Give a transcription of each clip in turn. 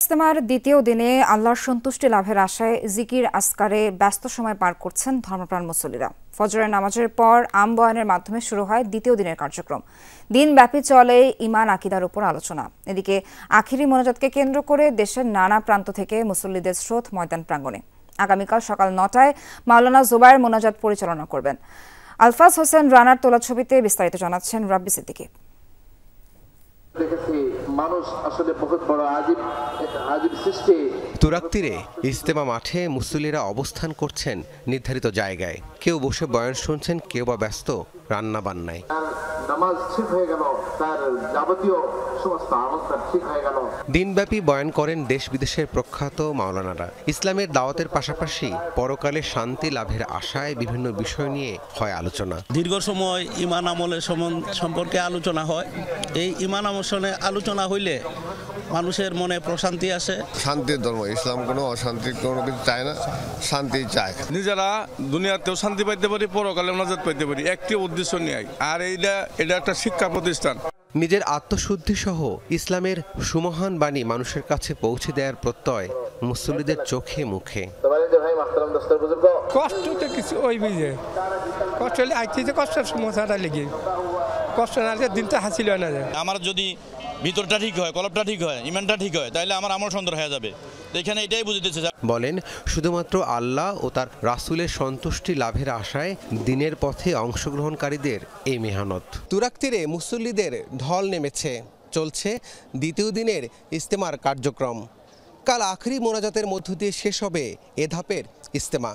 ইজতেমার দ্বিতীয় দিনে আল্লাহর সন্তুষ্টি লাভের আশায় জিকির আসকারে ব্যস্ত সময় পার করছেন ধর্মপ্রাণ মুসল্লিরা। ফজরের নামাজের পর আম বয়ানের মাধ্যমে শুরু হয় দ্বিতীয় দিনের কার্যক্রম। দিনব্যাপী চলে ঈমান আকিদার উপর আলোচনা। এদিকে আখিরি মোনাজাতকে কেন্দ্র করে দেশের নানা প্রান্ত থেকে মুসল্লিদের স্রোত ময়দান প্রাঙ্গণে। আগামীকাল সকাল ৯টায় মাওলানা জুবায়ের মোনাজাত পরিচালনা করবেন। আলফাজ হোসেন রানার তোলা ছবিতে বিস্তারিত জানাচ্ছেন রাব্বি সিদ্দিকী। তুরাগ তীরে ইজতেমা মাঠে মুসল্লিরা অবস্থান করছেন নির্ধারিত জায়গায়। কেউ বসে বয়ান শুনছেন, কেউ বা ব্যস্ত রান্না বান্নায়। দিনব্যাপী বয়ান করেন দেশ বিদেশের প্রখ্যাত মাওলানারা। ইসলামের দাওয়াতের পাশাপাশি পরকালে শান্তি লাভের আশায় বিভিন্ন বিষয় নিয়ে হয় আলোচনা। দীর্ঘ সময় ঈমান আমলের সম্পর্কে আলোচনা হয়। এই ঈমান আমলে আলোচনা হইলে মানুষের মনে প্রশান্তি আসে। শান্তির ধর্ম ইসলাম, কোনো অশান্তি কোনো কিছু চায় না, শান্তি চায়। নিজেরা দুনিয়াতেও শান্তি পাইতে পারি, পরকালে নাজাত পাইতে পারি, একটি উদ্দেশ্য নিয়ে। আর এটা একটা শিক্ষা প্রতিষ্ঠান। নিজের আত্মশুদ্ধি সহ ইসলামের সুমহান বাণী মানুষের কাছে পৌঁছে দেওয়ার প্রত্যয় মুসল্লিদের চোখে মুখে। কষ্ট তো কিছু ওই বুঝে কষ্ট হলে আইতে কষ্টের সমস্যাটা লেগে কষ্ট না দিনটা হাসিল না যায়। আমার যদি ভিতরটা ঠিক হয়, কলবটা ঠিক হয়, ইমানটা ঠিক হয়, তাহলে আমার আমল সুন্দর হয়ে যাবে। এখানে এটাই বুঝতেছে। বলেন, শুধুমাত্র আল্লাহ ও তার রাসূলের সন্তুষ্টি লাভের আশায় দিনের পথে অংশগ্রহণকারীদের এই মেহনত। তুরাগ তীরে মুসল্লিদের ঢল নেমেছে, চলছে দ্বিতীয় দিনের ইজতেমার কার্যক্রম। কাল আখরি মোনাজাতের মধ্য দিয়ে শেষ হবে এ ধাপের ইজতেমা।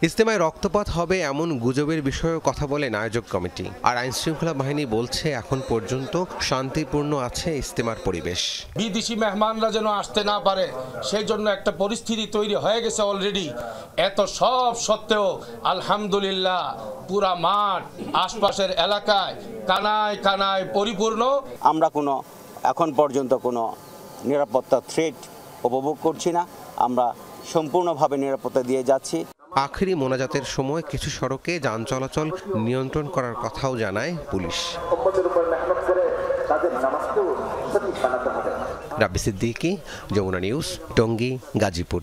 ইজতেমায় রক্তপাত হবে এমন গুজবের বিষয়েও কথা বলেন আয়োজক কমিটি। আর আইনশৃঙ্খলা বাহিনী বলছে এখন পর্যন্ত শান্তিপূর্ণ আছে ইজতেমার পরিবেশ। বিদেশি মেহমানরা যেন আসতে না পারে সেই জন্য একটা পরিস্থিতি তৈরি হয়ে গেছে অলরেডি। এত সব সত্ত্বেও আলহামদুলিল্লাহ পুরা মাঠ আশপাশের এলাকায় কানায় কানায় পরিপূর্ণ। আমরা এখন পর্যন্ত কোনো নিরাপত্তা থ্রেট উপভোগ করছি না। আমরা সম্পূর্ণভাবে নিরাপত্তা দিয়ে যাচ্ছি। আখরি মোনাজাতের সময় কিছু সড়কে যান চলাচল নিয়ন্ত্রণ করার কথাও জানায় পুলিশ। রাব্বি সিদ্দিকী, যমুনা নিউজ, টঙ্গী, গাজীপুর।